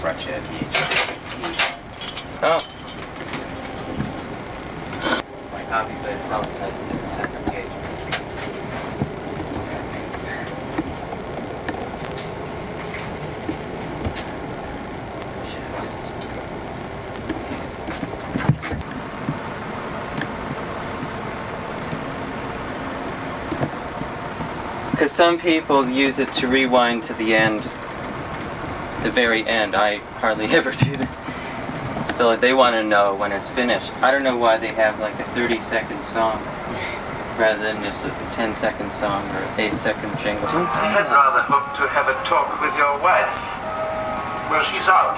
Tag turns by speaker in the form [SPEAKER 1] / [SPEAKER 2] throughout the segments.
[SPEAKER 1] brought you a VHS.
[SPEAKER 2] Oh.
[SPEAKER 1] My copy, but it's also nice to have separate pages.
[SPEAKER 2] Because some people use it to rewind to the end, the very end. I hardly ever do that. So like, they want to know when it's finished. I don't know why they have like a 30-second song rather than just a 10-second song or 8-second jingle.
[SPEAKER 3] I'd rather hope to have a talk with your wife. Well, she's out.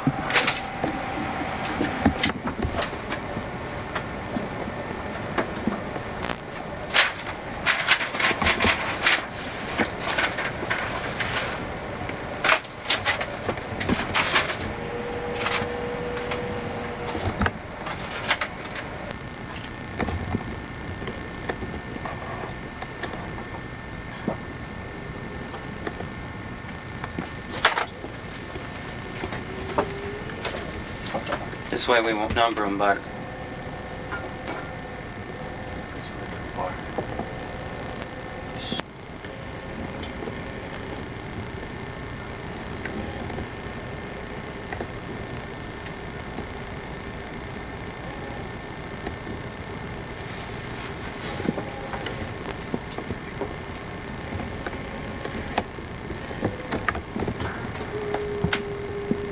[SPEAKER 2] This way we won't number them, but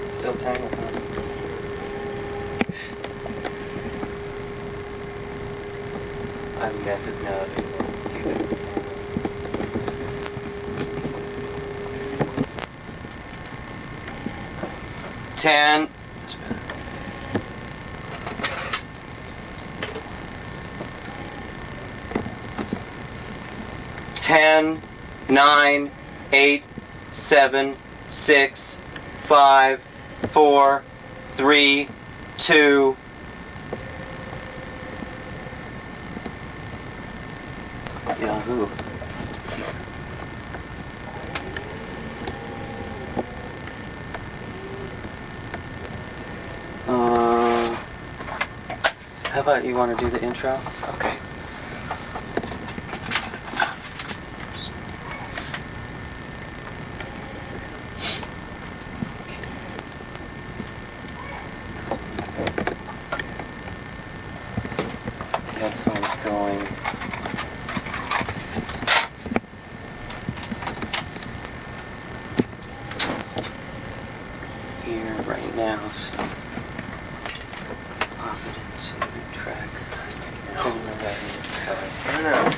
[SPEAKER 2] still tangled. I'm method now. 10. 10, 9, 8, 7, 6, 5, 4, 3, 2. Yahoo. How about you want to do the intro? Okay. Headphones going. Here right now, so pop it into the track. Home the right. I know.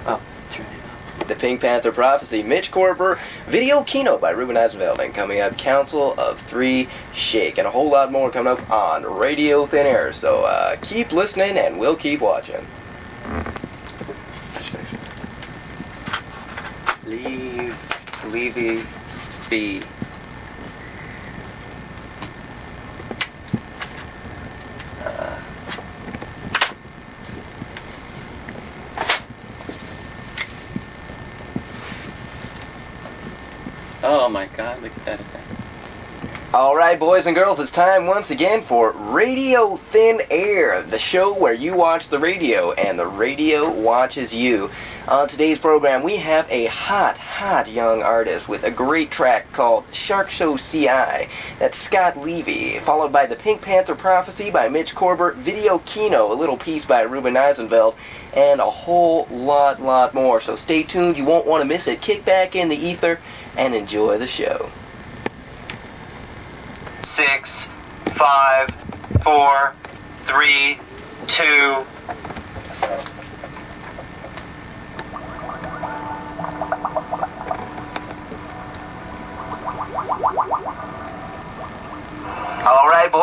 [SPEAKER 2] Oh, turn it up.
[SPEAKER 4] The Pink Panther Prophecy, Mitch Corber, video keynote by Ruben Eisenfeld, and coming up, Council of Three Shake, and a whole lot more coming up on Radio Thin Air. So keep listening, and we'll keep watching.
[SPEAKER 2] Levy B. Oh my God, look at that effect.
[SPEAKER 4] Alright, boys and girls, it's time once again for Radio Thin Air, the show where you watch the radio and the radio watches you. On today's program, we have a hot young artist with a great track called Shark Show CI. That's Scott Levy, followed by The Pink Panther Prophecy by Mitch Corber, Video Kino, a little piece by Ruben Eisenfeld, and a whole lot more. So stay tuned, you won't want to miss it. Kick back in the ether and enjoy the show.
[SPEAKER 2] 6, 5, 4, 3, 2.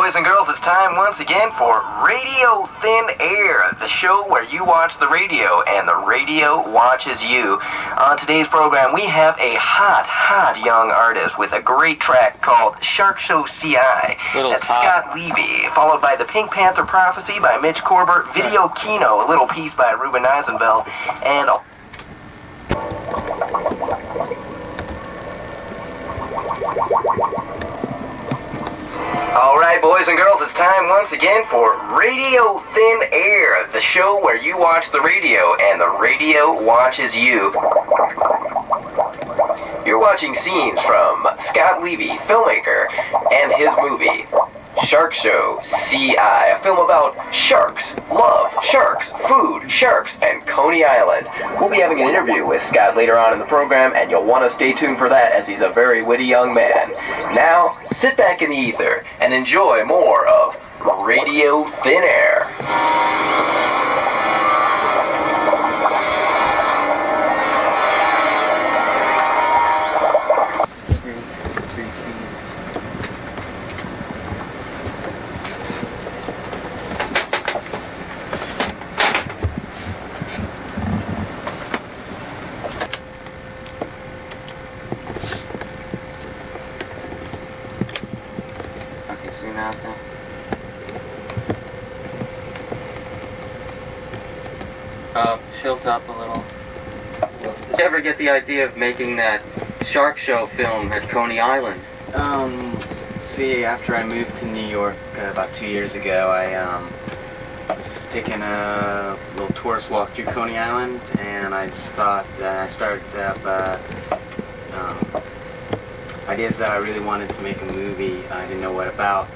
[SPEAKER 4] boys and girls, it's time once again for Radio Thin Air, the show where you watch the radio and the radio watches you. On today's program, we have a hot young artist with a great track called Shark Show CI. That's Scott Levy, followed by The Pink Panther Prophecy by Mitch Corber, Video Kino, a little piece by Ruben Eisenbell, and Alright, boys and girls, it's time once again for Radio Thin Air, the show where you watch the radio and the radio watches you. You're watching scenes from Scott Levy, filmmaker, and his movie, Shark Show CI, a film about sharks, love, sharks, food, sharks, and Coney Island. We'll be having an interview with Scott later on in the program, and you'll want to stay tuned for that as he's a very witty young man. Now, sit back in the ether and enjoy more of Radio Thin Air.
[SPEAKER 2] Tilt up a little. Did you ever get the idea of making that Shark Show film at Coney Island?
[SPEAKER 5] See, after I moved to New York about 2 years ago, I was taking a little tourist walk through Coney Island, and I just thought I started up ideas that I really wanted to make a movie. I didn't know what about.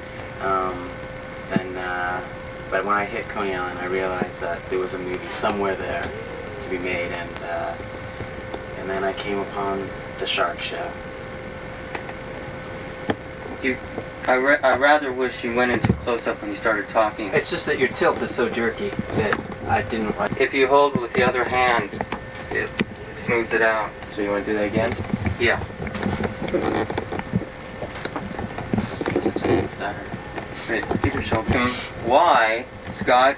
[SPEAKER 5] But when I hit Coney Island, I realized that there was a movie somewhere there to be made, and then I came upon the Shark Show.
[SPEAKER 2] I rather wish you went into close-up when you started talking.
[SPEAKER 5] It's just that your tilt is so jerky that I didn't like.
[SPEAKER 2] If you hold with the other hand, it smooths it out.
[SPEAKER 5] So you want to do that again?
[SPEAKER 2] Yeah. Why, Scott,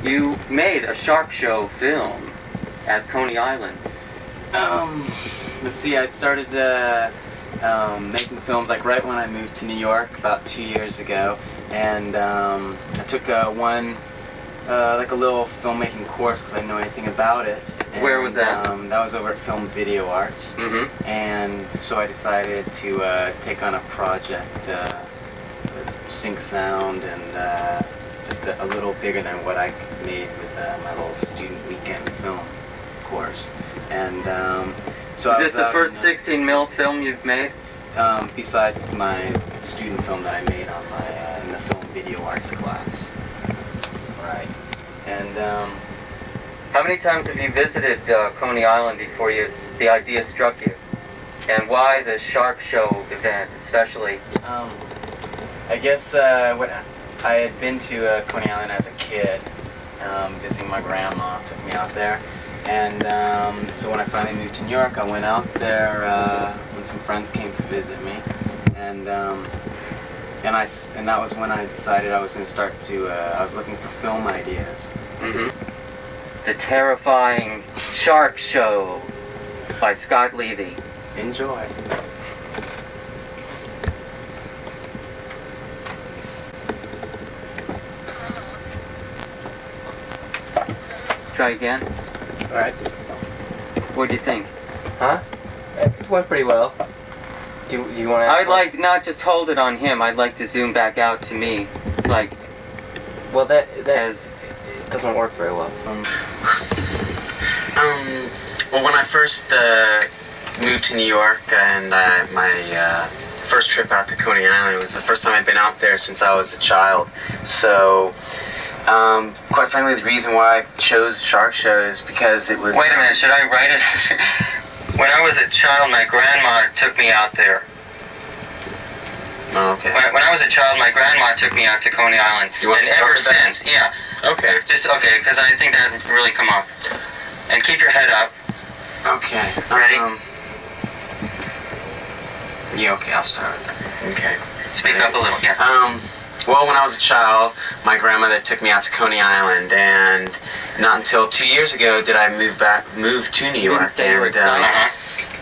[SPEAKER 2] you made a Shark Show film at Coney Island?
[SPEAKER 5] Let's see, I started making films like right when I moved to New York about 2 years ago, and I took like a little filmmaking course because I didn't know anything about it. And,
[SPEAKER 2] where was that?
[SPEAKER 5] That was over at Film Video Arts, and so I decided to take on a project with sync sound and just a little bigger than what I made with my little student weekend film course. And so
[SPEAKER 2] is this the first 16mm film you've made?
[SPEAKER 5] Besides my student film that I made on my in the Film Video Arts class. Right. And
[SPEAKER 2] how many times have you visited Coney Island before the idea struck you? And why the Shark Show event especially?
[SPEAKER 5] I guess what I had been to Coney Island as a kid, visiting my grandma, took me out there. And so when I finally moved to New York, I went out there when some friends came to visit me, and that was when I decided I was going to start to. I was looking for film ideas.
[SPEAKER 2] The Terrifying Shark Show by Scott Levy.
[SPEAKER 5] Enjoy.
[SPEAKER 2] Try again.
[SPEAKER 5] All right.
[SPEAKER 2] What do you think?
[SPEAKER 5] Huh? It went pretty well. Do you want to?
[SPEAKER 2] I'd like not just hold it on him. I'd like to zoom back out to me, like.
[SPEAKER 5] Well, that
[SPEAKER 2] as
[SPEAKER 5] it doesn't work very well.
[SPEAKER 6] Well, when I first moved to New York and my first trip out to Coney Island, it was the first time I'd been out there since I was a child. So. Quite frankly, the reason why I chose Shark Show is because it was...
[SPEAKER 2] Wait a minute, should I write it? When I was a child, my grandma took me out there.
[SPEAKER 6] Oh, okay.
[SPEAKER 2] When I was a child, my grandma took me out to Coney Island.
[SPEAKER 6] You want
[SPEAKER 2] and
[SPEAKER 6] to start
[SPEAKER 2] ever
[SPEAKER 6] with that?
[SPEAKER 2] since, yeah.
[SPEAKER 6] Okay.
[SPEAKER 2] Just, okay, because I think that would really come off. And keep your head up.
[SPEAKER 6] Okay.
[SPEAKER 2] Ready?
[SPEAKER 6] Yeah, okay, I'll start. Okay.
[SPEAKER 2] Speak up a little, yeah.
[SPEAKER 6] Well, when I was a child, my grandmother took me out to Coney Island, and not until 2 years ago did I move to New York.
[SPEAKER 2] say you were excited.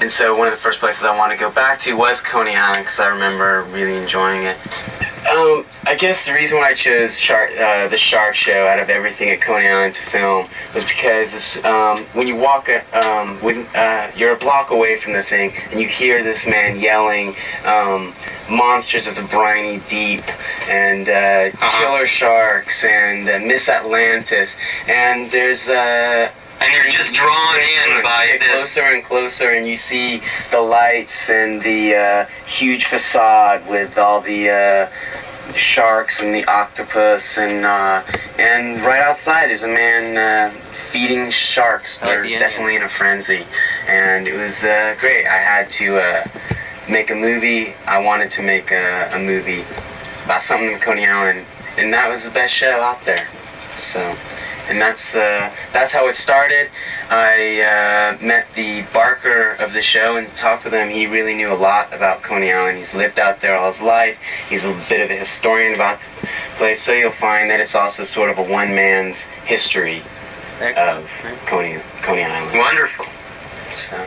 [SPEAKER 6] And so one of the first places I wanted to go back to was Coney Island, because I remember really enjoying it. I guess the reason why I chose the Shark Show out of everything at Coney Island to film was because this, when you walk, you're a block away from the thing, and you hear this man yelling monsters of the briny deep, and killer sharks, and Miss Atlantis, and there's
[SPEAKER 7] and you're just drawn in by this.
[SPEAKER 6] Closer and closer, and you see the lights and the huge facade with all the sharks and the octopus, and right outside there's a man feeding sharks. They're definitely in a frenzy, and it was great. I had to make a movie. I wanted to make a movie about something in Coney Island, and that was the best show out there. So. And that's how it started. I met the barker of the show and talked with him. He really knew a lot about Coney Island. He's lived out there all his life. He's a bit of a historian about the place. So you'll find that it's also sort of a one-man's history of Coney Island.
[SPEAKER 7] Wonderful.
[SPEAKER 6] So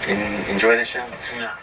[SPEAKER 6] enjoy the show.
[SPEAKER 7] Yeah.